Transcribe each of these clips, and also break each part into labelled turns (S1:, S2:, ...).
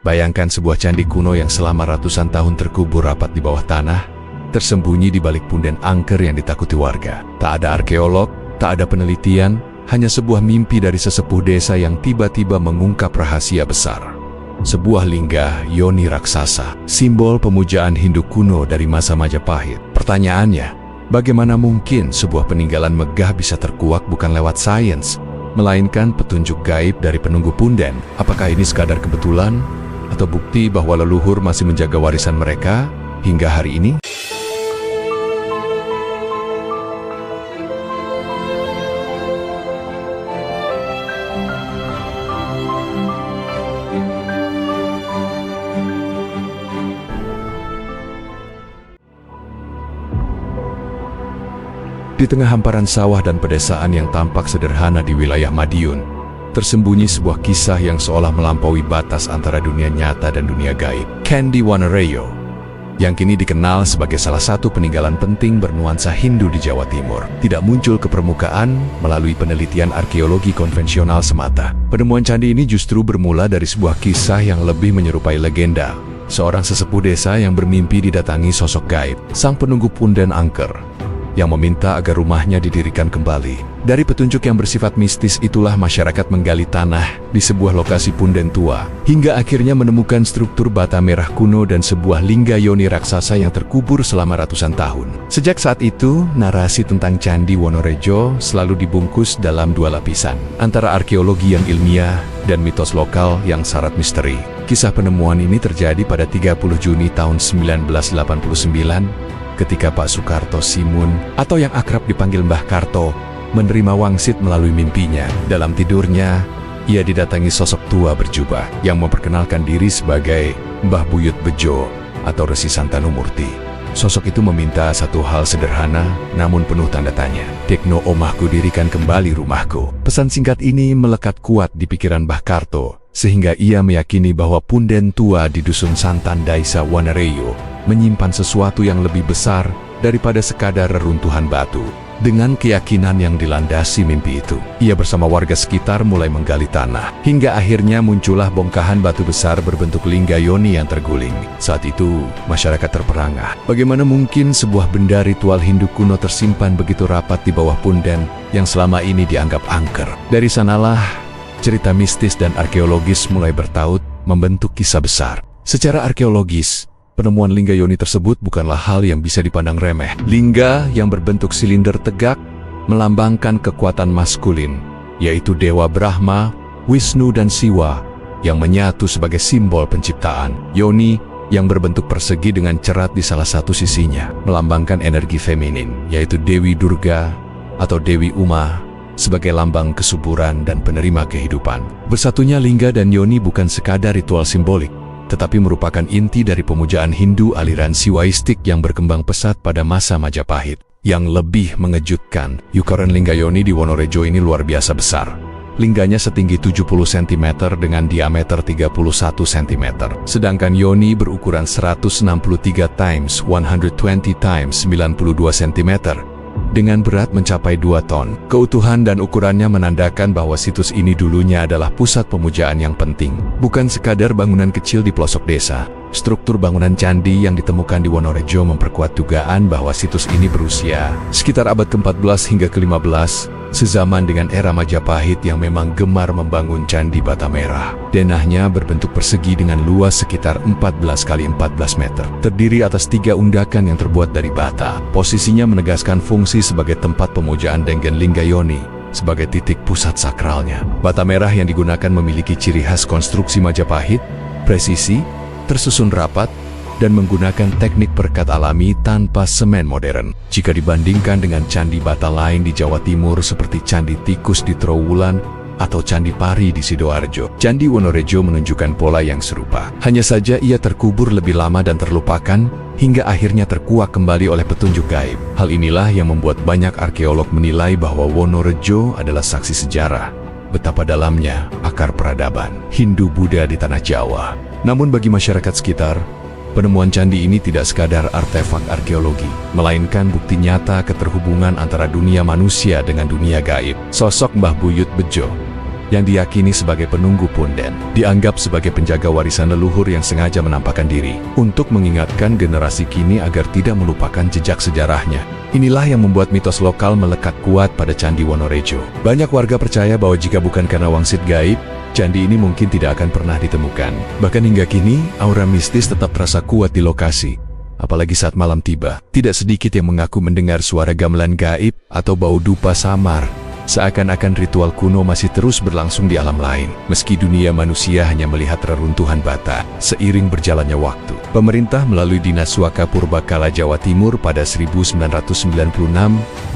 S1: Bayangkan sebuah candi kuno yang selama ratusan tahun terkubur rapat di bawah tanah, tersembunyi di balik punden angker yang ditakuti warga. Tak ada arkeolog, tak ada penelitian, hanya sebuah mimpi dari sesepuh desa yang tiba-tiba mengungkap rahasia besar. Sebuah lingga yoni raksasa, simbol pemujaan Hindu kuno dari masa Majapahit. Pertanyaannya, bagaimana mungkin sebuah peninggalan megah bisa terkuak bukan lewat sains, melainkan petunjuk gaib dari penunggu punden? Apakah ini sekadar kebetulan, atau bukti bahwa leluhur masih menjaga warisan mereka hingga hari ini? Di tengah hamparan sawah dan pedesaan yang tampak sederhana di wilayah Madiun, tersembunyi sebuah kisah yang seolah melampaui batas antara dunia nyata dan dunia gaib. Candi Wonorejo, yang kini dikenal sebagai salah satu peninggalan penting bernuansa Hindu di Jawa Timur, tidak muncul ke permukaan melalui penelitian arkeologi konvensional semata. Penemuan candi ini justru bermula dari sebuah kisah yang lebih menyerupai legenda. Seorang sesepuh desa yang bermimpi didatangi sosok gaib, sang penunggu punden angker, yang meminta agar rumahnya didirikan kembali. Dari petunjuk yang bersifat mistis itulah masyarakat menggali tanah di sebuah lokasi punden tua, hingga akhirnya menemukan struktur bata merah kuno dan sebuah lingga yoni raksasa yang terkubur selama ratusan tahun. Sejak saat itu, narasi tentang Candi Wonorejo selalu dibungkus dalam dua lapisan, antara arkeologi yang ilmiah dan mitos lokal yang syarat misteri. Kisah penemuan ini terjadi pada 30 Juni tahun 1989, ketika Pak Sukarto Simun, atau yang akrab dipanggil Mbah Karto, menerima wangsit melalui mimpinya. Dalam tidurnya, ia didatangi sosok tua berjubah yang memperkenalkan diri sebagai Mbah Buyut Bejo atau Resi Santanumurti. Sosok itu meminta satu hal sederhana, namun penuh tanda tanya. "Dekno omahku, dirikan kembali rumahku." Pesan singkat ini melekat kuat di pikiran Mbah Karto, sehingga ia meyakini bahwa punden tua di Dusun Santan Daisa Wonorejo menyimpan sesuatu yang lebih besar daripada sekadar reruntuhan batu. Dengan keyakinan yang dilandasi mimpi itu, ia bersama warga sekitar mulai menggali tanah, hingga akhirnya muncullah bongkahan batu besar berbentuk lingga yoni yang terguling. Saat itu, masyarakat terperangah. Bagaimana mungkin sebuah benda ritual Hindu kuno tersimpan begitu rapat di bawah punden yang selama ini dianggap angker? Dari sanalah cerita mistis dan arkeologis mulai bertaut, membentuk kisah besar. Secara arkeologis, penemuan lingga yoni tersebut bukanlah hal yang bisa dipandang remeh. Lingga yang berbentuk silinder tegak melambangkan kekuatan maskulin, yaitu Dewa Brahma, Wisnu dan Siwa, yang menyatu sebagai simbol penciptaan. Yoni yang berbentuk persegi dengan cerat di salah satu sisinya melambangkan energi feminin, yaitu Dewi Durga atau Dewi Uma, sebagai lambang kesuburan dan penerima kehidupan. Bersatunya lingga dan yoni bukan sekadar ritual simbolik, tetapi merupakan inti dari pemujaan Hindu aliran Siwaistik yang berkembang pesat pada masa Majapahit. Yang lebih mengejutkan, ukuran lingga yoni di Wonorejo ini luar biasa besar. Lingganya setinggi 70 cm dengan diameter 31 cm, sedangkan yoni berukuran 163 x 120 x 92 cm, dengan berat mencapai 2 ton. Keutuhan dan ukurannya menandakan bahwa situs ini dulunya adalah pusat pemujaan yang penting, bukan sekadar bangunan kecil di pelosok desa. Struktur bangunan candi yang ditemukan di Wonorejo memperkuat dugaan bahwa situs ini berusia sekitar abad ke-14 hingga ke-15, sezaman dengan era Majapahit yang memang gemar membangun candi bata merah. Denahnya berbentuk persegi dengan luas sekitar 14 x 14 meter. Terdiri atas 3 undakan yang terbuat dari bata. Posisinya menegaskan fungsi sebagai tempat pemujaan Denggen Lingga Yoni, sebagai titik pusat sakralnya. Bata merah yang digunakan memiliki ciri khas konstruksi Majapahit, presisi, tersusun rapat, dan menggunakan teknik perekat alami tanpa semen modern. Jika dibandingkan dengan candi bata lain di Jawa Timur seperti Candi Tikus di Trowulan atau Candi Pari di Sidoarjo, Candi Wonorejo menunjukkan pola yang serupa. Hanya saja ia terkubur lebih lama dan terlupakan, hingga akhirnya terkuak kembali oleh petunjuk gaib. Hal inilah yang membuat banyak arkeolog menilai bahwa Wonorejo adalah saksi sejarah betapa dalamnya akar peradaban Hindu-Buddha di tanah Jawa. Namun bagi masyarakat sekitar, penemuan candi ini tidak sekadar artefak arkeologi, melainkan bukti nyata keterhubungan antara dunia manusia dengan dunia gaib. Sosok Mbah Buyut Bejo yang diyakini sebagai penunggu punden. Dianggap sebagai penjaga warisan leluhur yang sengaja menampakkan diri untuk mengingatkan generasi kini agar tidak melupakan jejak sejarahnya. Inilah yang membuat mitos lokal melekat kuat pada Candi Wonorejo. Banyak warga percaya bahwa jika bukan karena wangsit gaib, candi ini mungkin tidak akan pernah ditemukan. Bahkan hingga kini, aura mistis tetap terasa kuat di lokasi. Apalagi saat malam tiba, tidak sedikit yang mengaku mendengar suara gamelan gaib atau bau dupa samar. Seakan-akan ritual kuno masih terus berlangsung di alam lain, meski dunia manusia hanya melihat reruntuhan bata. Seiring berjalannya waktu, pemerintah melalui Dinas Suaka Purbakala Jawa Timur pada 1996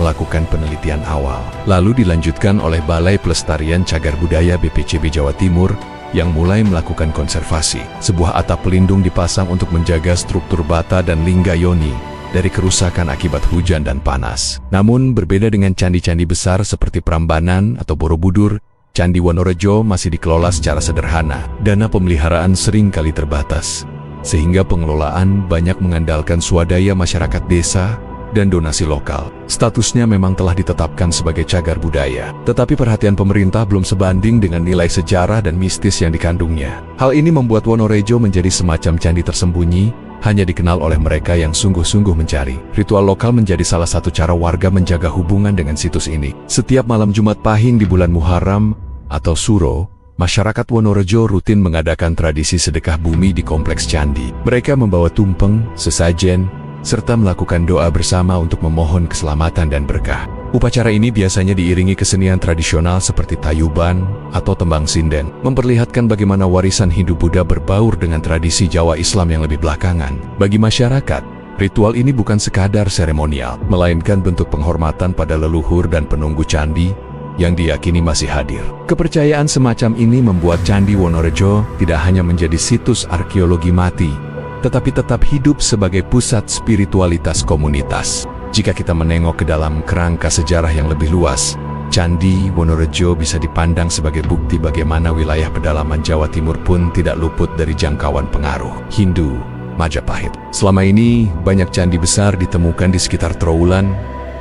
S1: melakukan penelitian awal. Lalu dilanjutkan oleh Balai Pelestarian Cagar Budaya BPCB Jawa Timur yang mulai melakukan konservasi. Sebuah atap pelindung dipasang untuk menjaga struktur bata dan lingga yoni dari kerusakan akibat hujan dan panas. Namun berbeda dengan candi-candi besar seperti Prambanan atau Borobudur, Candi Wonorejo masih dikelola secara sederhana. Dana pemeliharaan sering kali terbatas, sehingga pengelolaan banyak mengandalkan swadaya masyarakat desa dan donasi lokal. Statusnya memang telah ditetapkan sebagai cagar budaya, tetapi perhatian pemerintah belum sebanding dengan nilai sejarah dan mistis yang dikandungnya. Hal ini membuat Wonorejo menjadi semacam candi tersembunyi, hanya dikenal oleh mereka yang sungguh-sungguh mencari. Ritual lokal menjadi salah satu cara warga menjaga hubungan dengan situs ini. Setiap malam Jumat Pahing di bulan Muharram atau Suro, masyarakat Wonorejo rutin mengadakan tradisi sedekah bumi di kompleks candi. Mereka membawa tumpeng, sesajen, serta melakukan doa bersama untuk memohon keselamatan dan berkah. Upacara ini biasanya diiringi kesenian tradisional seperti tayuban atau tembang sinden, memperlihatkan bagaimana warisan Hindu Buddha berbaur dengan tradisi Jawa Islam yang lebih belakangan. Bagi masyarakat, ritual ini bukan sekadar seremonial, melainkan bentuk penghormatan pada leluhur dan penunggu candi yang diyakini masih hadir. Kepercayaan semacam ini membuat Candi Wonorejo tidak hanya menjadi situs arkeologi mati, tetapi tetap hidup sebagai pusat spiritualitas komunitas. Jika kita menengok ke dalam kerangka sejarah yang lebih luas, Candi Wonorejo bisa dipandang sebagai bukti bagaimana wilayah pedalaman Jawa Timur pun tidak luput dari jangkauan pengaruh Hindu Majapahit. Selama ini, banyak candi besar ditemukan di sekitar Trowulan,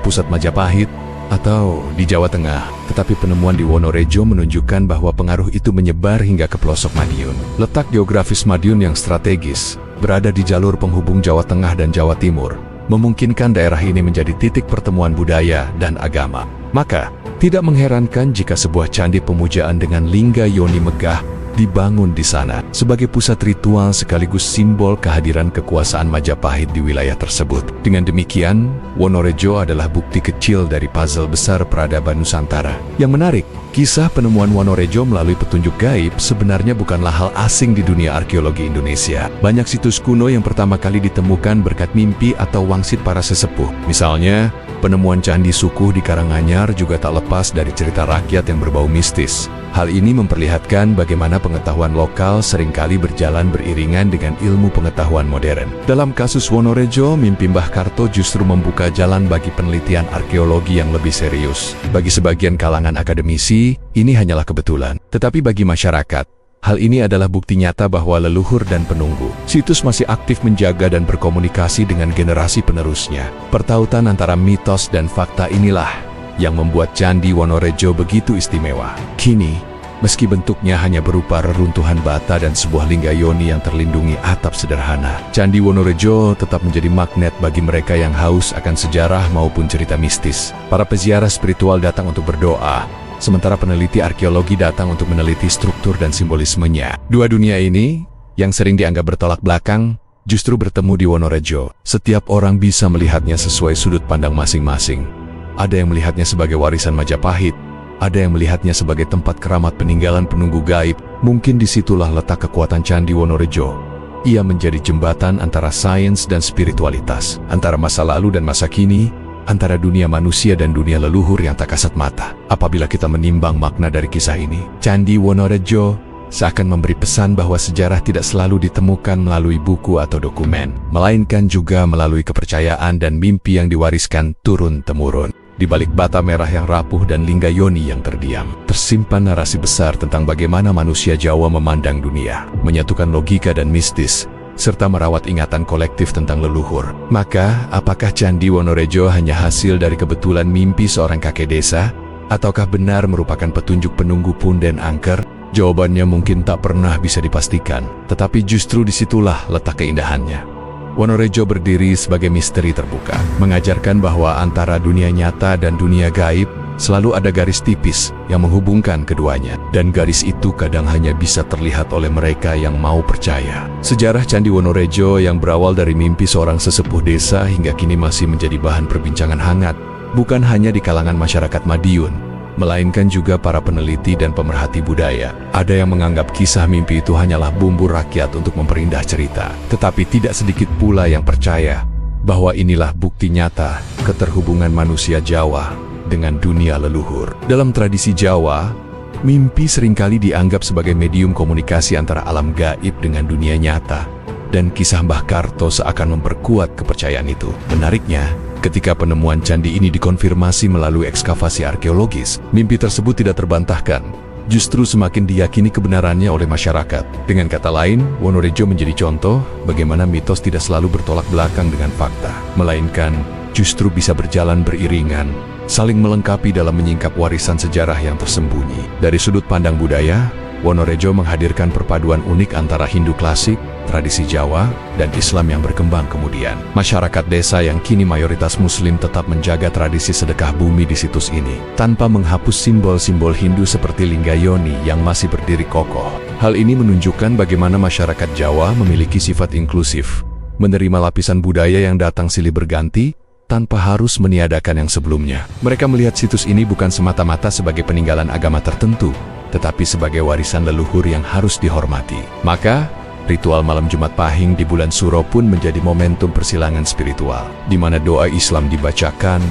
S1: pusat Majapahit, atau di Jawa Tengah. Tetapi penemuan di Wonorejo menunjukkan bahwa pengaruh itu menyebar hingga ke pelosok Madiun. Letak geografis Madiun yang strategis, berada di jalur penghubung Jawa Tengah dan Jawa Timur, memungkinkan daerah ini menjadi titik pertemuan budaya dan agama. Maka, tidak mengherankan jika sebuah candi pemujaan dengan lingga yoni megah dibangun di sana sebagai pusat ritual sekaligus simbol kehadiran kekuasaan Majapahit di wilayah tersebut. Dengan demikian, Wonorejo adalah bukti kecil dari puzzle besar peradaban Nusantara. Yang menarik, kisah penemuan Wonorejo melalui petunjuk gaib sebenarnya bukanlah hal asing di dunia arkeologi Indonesia. Banyak situs kuno yang pertama kali ditemukan berkat mimpi atau wangsit para sesepuh. Misalnya, penemuan Candi Sukuh di Karanganyar juga tak lepas dari cerita rakyat yang berbau mistis. Hal ini memperlihatkan bagaimana pengetahuan lokal seringkali berjalan beriringan dengan ilmu pengetahuan modern. Dalam kasus Wonorejo, mimpi Mbah Karto justru membuka jalan bagi penelitian arkeologi yang lebih serius. Bagi sebagian kalangan akademisi, ini hanyalah kebetulan. Tetapi bagi masyarakat, hal ini adalah bukti nyata bahwa leluhur dan penunggu situs masih aktif menjaga dan berkomunikasi dengan generasi penerusnya. Pertautan antara mitos dan fakta inilah yang membuat Candi Wonorejo begitu istimewa. Kini, meski bentuknya hanya berupa reruntuhan bata dan sebuah lingga yoni yang terlindungi atap sederhana, Candi Wonorejo tetap menjadi magnet bagi mereka yang haus akan sejarah maupun cerita mistis. Para peziarah spiritual datang untuk berdoa, sementara peneliti arkeologi datang untuk meneliti struktur dan simbolismenya. Dua dunia ini, yang sering dianggap bertolak belakang, justru bertemu di Wonorejo. Setiap orang bisa melihatnya sesuai sudut pandang masing-masing. Ada yang melihatnya sebagai warisan Majapahit, ada yang melihatnya sebagai tempat keramat peninggalan penunggu gaib. Mungkin disitulah letak kekuatan Candi Wonorejo. Ia menjadi jembatan antara sains dan spiritualitas, antara masa lalu dan masa kini, antara dunia manusia dan dunia leluhur yang tak kasat mata. Apabila kita menimbang makna dari kisah ini, Candi Wonorejo seakan memberi pesan bahwa sejarah tidak selalu ditemukan melalui buku atau dokumen, melainkan juga melalui kepercayaan dan mimpi yang diwariskan turun-temurun. Di balik bata merah yang rapuh dan lingga yoni yang terdiam, tersimpan narasi besar tentang bagaimana manusia Jawa memandang dunia, menyatukan logika dan mistis, serta merawat ingatan kolektif tentang leluhur. Maka, apakah Candi Wonorejo hanya hasil dari kebetulan mimpi seorang kakek desa? Ataukah benar merupakan petunjuk penunggu punden angker? Jawabannya mungkin tak pernah bisa dipastikan, tetapi justru disitulah letak keindahannya. Wonorejo berdiri sebagai misteri terbuka, mengajarkan bahwa antara dunia nyata dan dunia gaib selalu ada garis tipis yang menghubungkan keduanya, dan garis itu kadang hanya bisa terlihat oleh mereka yang mau percaya. Sejarah Candi Wonorejo yang berawal dari mimpi seorang sesepuh desa hingga kini masih menjadi bahan perbincangan hangat, bukan hanya di kalangan masyarakat Madiun, melainkan juga para peneliti dan pemerhati budaya. Ada yang menganggap kisah mimpi itu hanyalah bumbu rakyat untuk memperindah cerita, tetapi tidak sedikit pula yang percaya bahwa inilah bukti nyata keterhubungan manusia Jawa dengan dunia leluhur. Dalam tradisi Jawa, mimpi seringkali dianggap sebagai medium komunikasi antara alam gaib dengan dunia nyata, dan kisah Mbah Karto seakan memperkuat kepercayaan itu. Menariknya, ketika penemuan candi ini dikonfirmasi melalui ekskavasi arkeologis, mimpi tersebut tidak terbantahkan, justru semakin diyakini kebenarannya oleh masyarakat. Dengan kata lain, Wonorejo menjadi contoh bagaimana mitos tidak selalu bertolak belakang dengan fakta, melainkan justru bisa berjalan beriringan, saling melengkapi dalam menyingkap warisan sejarah yang tersembunyi. Dari sudut pandang budaya, Wonorejo menghadirkan perpaduan unik antara Hindu klasik, tradisi Jawa, dan Islam yang berkembang kemudian. Masyarakat desa yang kini mayoritas Muslim tetap menjaga tradisi sedekah bumi di situs ini, tanpa menghapus simbol-simbol Hindu seperti Linggayoni yang masih berdiri kokoh. Hal ini menunjukkan bagaimana masyarakat Jawa memiliki sifat inklusif, menerima lapisan budaya yang datang silih berganti, tanpa harus meniadakan yang sebelumnya. Mereka melihat situs ini bukan semata-mata sebagai peninggalan agama tertentu, tetapi sebagai warisan leluhur yang harus dihormati. Maka, ritual malam Jumat Pahing di bulan Suro pun menjadi momentum persilangan spiritual, di mana doa Islam dibacakan,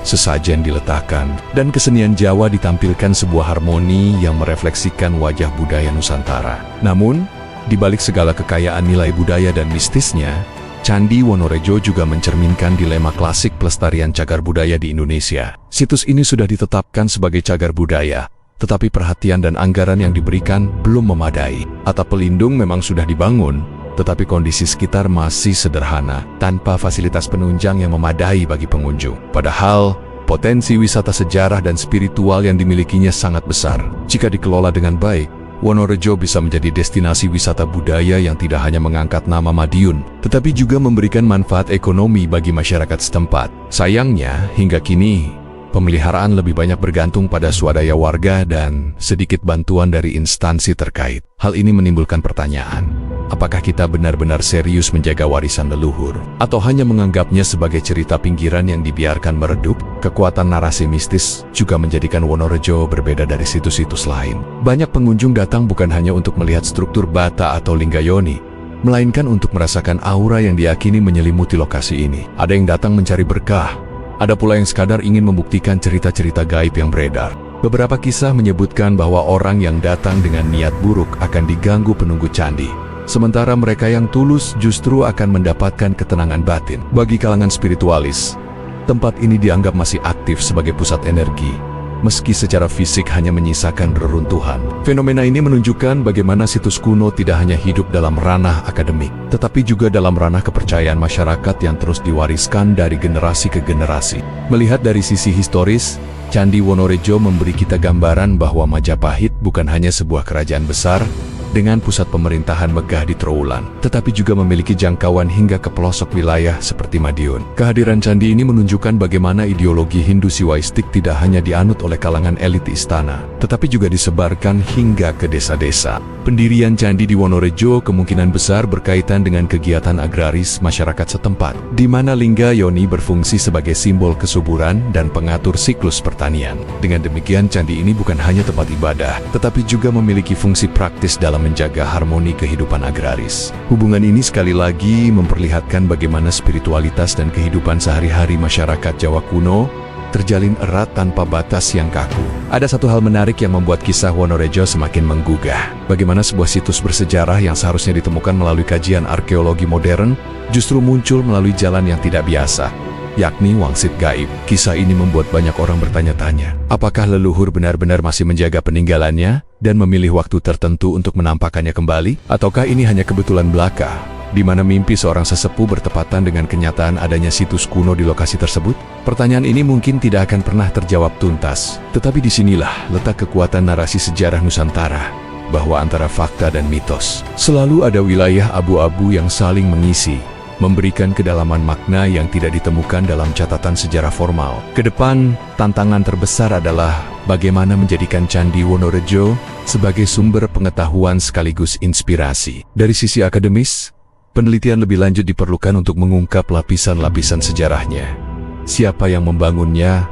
S1: sesajen diletakkan, dan kesenian Jawa ditampilkan sebuah harmoni yang merefleksikan wajah budaya Nusantara. Namun, di balik segala kekayaan nilai budaya dan mistisnya, Candi Wonorejo juga mencerminkan dilema klasik pelestarian cagar budaya di Indonesia. Situs ini sudah ditetapkan sebagai cagar budaya, tetapi perhatian dan anggaran yang diberikan belum memadai. Atap pelindung memang sudah dibangun, tetapi kondisi sekitar masih sederhana, tanpa fasilitas penunjang yang memadai bagi pengunjung. Padahal, potensi wisata sejarah dan spiritual yang dimilikinya sangat besar. Jika dikelola dengan baik, Wonorejo bisa menjadi destinasi wisata budaya yang tidak hanya mengangkat nama Madiun, tetapi juga memberikan manfaat ekonomi bagi masyarakat setempat. Sayangnya, hingga kini, pemeliharaan lebih banyak bergantung pada swadaya warga dan sedikit bantuan dari instansi terkait. Hal ini menimbulkan pertanyaan, apakah kita benar-benar serius menjaga warisan leluhur, atau hanya menganggapnya sebagai cerita pinggiran yang dibiarkan meredup? Kekuatan narasi mistis juga menjadikan Wonorejo berbeda dari situs-situs lain. Banyak pengunjung datang bukan hanya untuk melihat struktur bata atau Linggayoni, melainkan untuk merasakan aura yang diyakini menyelimuti lokasi ini. Ada yang datang mencari berkah, ada pula yang sekadar ingin membuktikan cerita-cerita gaib yang beredar. Beberapa kisah menyebutkan bahwa orang yang datang dengan niat buruk akan diganggu penunggu candi, sementara mereka yang tulus justru akan mendapatkan ketenangan batin. Bagi kalangan spiritualis, tempat ini dianggap masih aktif sebagai pusat energi, meski secara fisik hanya menyisakan reruntuhan. Fenomena ini menunjukkan bagaimana situs kuno tidak hanya hidup dalam ranah akademik, tetapi juga dalam ranah kepercayaan masyarakat yang terus diwariskan dari generasi ke generasi. Melihat dari sisi historis, Candi Wonorejo memberi kita gambaran bahwa Majapahit bukan hanya sebuah kerajaan besar dengan pusat pemerintahan megah di Trowulan, tetapi juga memiliki jangkauan hingga ke pelosok wilayah seperti Madiun. Kehadiran candi ini menunjukkan bagaimana ideologi Hindu Siwaistik tidak hanya dianut oleh kalangan elit istana, tetapi juga disebarkan hingga ke desa-desa. Pendirian candi di Wonorejo kemungkinan besar berkaitan dengan kegiatan agraris masyarakat setempat, di mana Linggayoni berfungsi sebagai simbol kesuburan dan pengatur siklus pertanian. Dengan demikian, candi ini bukan hanya tempat ibadah, tetapi juga memiliki fungsi praktis dalam menjaga harmoni kehidupan agraris. Hubungan ini sekali lagi memperlihatkan bagaimana spiritualitas dan kehidupan sehari-hari masyarakat Jawa kuno terjalin erat tanpa batas yang kaku. Ada satu hal menarik yang membuat kisah Wonorejo semakin menggugah. Bagaimana sebuah situs bersejarah yang seharusnya ditemukan melalui kajian arkeologi modern justru muncul melalui jalan yang tidak biasa, yakni wangsit gaib. Kisah ini membuat banyak orang bertanya-tanya, apakah leluhur benar-benar masih menjaga peninggalannya dan memilih waktu tertentu untuk menampakkannya kembali? Ataukah ini hanya kebetulan belaka di mana mimpi seorang sesepuh bertepatan dengan kenyataan adanya situs kuno di lokasi tersebut? Pertanyaan ini mungkin tidak akan pernah terjawab tuntas, tetapi disinilah letak kekuatan narasi sejarah Nusantara, bahwa antara fakta dan mitos selalu ada wilayah abu-abu yang saling mengisi, memberikan kedalaman makna yang tidak ditemukan dalam catatan sejarah formal. Kedepan, tantangan terbesar adalah bagaimana menjadikan Candi Wonorejo sebagai sumber pengetahuan sekaligus inspirasi. Dari sisi akademis, penelitian lebih lanjut diperlukan untuk mengungkap lapisan-lapisan sejarahnya. Siapa yang membangunnya,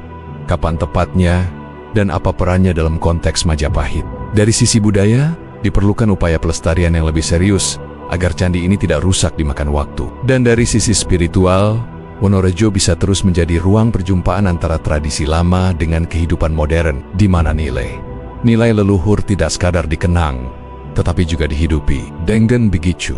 S1: kapan tepatnya, dan apa perannya dalam konteks Majapahit. Dari sisi budaya, diperlukan upaya pelestarian yang lebih serius agar candi ini tidak rusak dimakan waktu. Dan dari sisi spiritual, Wonorejo bisa terus menjadi ruang perjumpaan antara tradisi lama dengan kehidupan modern, di mana nilai leluhur tidak sekadar dikenang, tetapi juga dihidupi. Dengan begitu,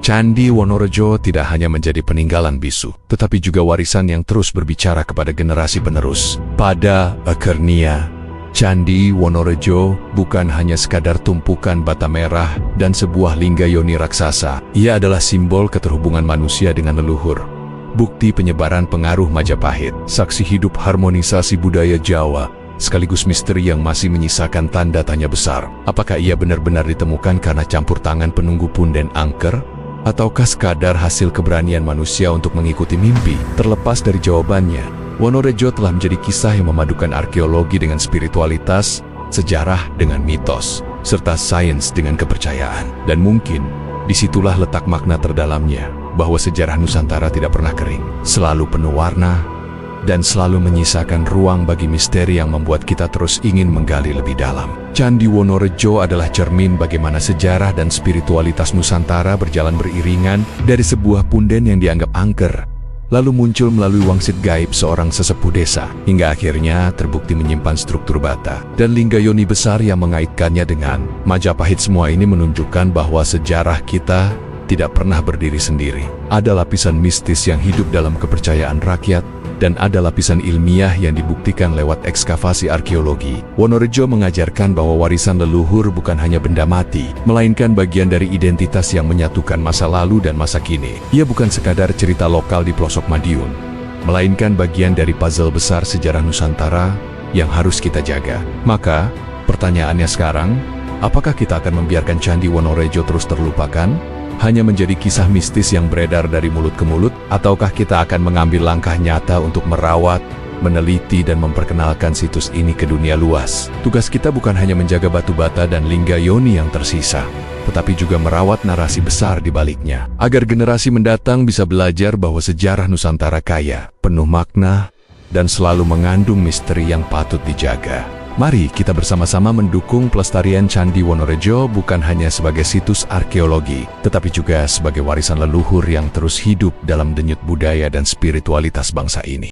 S1: Candi Wonorejo tidak hanya menjadi peninggalan bisu, tetapi juga warisan yang terus berbicara kepada generasi penerus. Pada akhirnya, Candi Wonorejo bukan hanya sekadar tumpukan bata merah dan sebuah lingga yoni raksasa. Ia adalah simbol keterhubungan manusia dengan leluhur, bukti penyebaran pengaruh Majapahit, saksi hidup harmonisasi budaya Jawa, sekaligus misteri yang masih menyisakan tanda tanya besar. Apakah ia benar-benar ditemukan karena campur tangan penunggu punden angker? Ataukah sekadar hasil keberanian manusia untuk mengikuti mimpi? Terlepas dari jawabannya, Wonorejo telah menjadi kisah yang memadukan arkeologi dengan spiritualitas, sejarah dengan mitos, serta sains dengan kepercayaan. Dan mungkin, disitulah letak makna terdalamnya, bahwa sejarah Nusantara tidak pernah kering, selalu penuh warna, dan selalu menyisakan ruang bagi misteri yang membuat kita terus ingin menggali lebih dalam. Candi Wonorejo adalah cermin bagaimana sejarah dan spiritualitas Nusantara berjalan beriringan dari sebuah punden yang dianggap angker, lalu muncul melalui wangsit gaib seorang sesepuh desa, hingga akhirnya terbukti menyimpan struktur bata dan lingga yoni besar yang mengaitkannya dengan Majapahit. Semua ini menunjukkan bahwa sejarah kita tidak pernah berdiri sendiri. Ada lapisan mistis yang hidup dalam kepercayaan rakyat, dan ada lapisan ilmiah yang dibuktikan lewat ekskavasi arkeologi. Wonorejo mengajarkan bahwa warisan leluhur bukan hanya benda mati, melainkan bagian dari identitas yang menyatukan masa lalu dan masa kini. Ia bukan sekadar cerita lokal di pelosok Madiun, melainkan bagian dari puzzle besar sejarah Nusantara yang harus kita jaga. Maka, pertanyaannya sekarang, apakah kita akan membiarkan Candi Wonorejo terus terlupakan? Hanya menjadi kisah mistis yang beredar dari mulut ke mulut, ataukah kita akan mengambil langkah nyata untuk merawat, meneliti, dan memperkenalkan situs ini ke dunia luas? Tugas kita bukan hanya menjaga batu bata dan lingga yoni yang tersisa, tetapi juga merawat narasi besar di baliknya, agar generasi mendatang bisa belajar bahwa sejarah Nusantara kaya, penuh makna, dan selalu mengandung misteri yang patut dijaga. Mari kita bersama-sama mendukung pelestarian Candi Wonorejo bukan hanya sebagai situs arkeologi, tetapi juga sebagai warisan leluhur yang terus hidup dalam denyut budaya dan spiritualitas bangsa ini.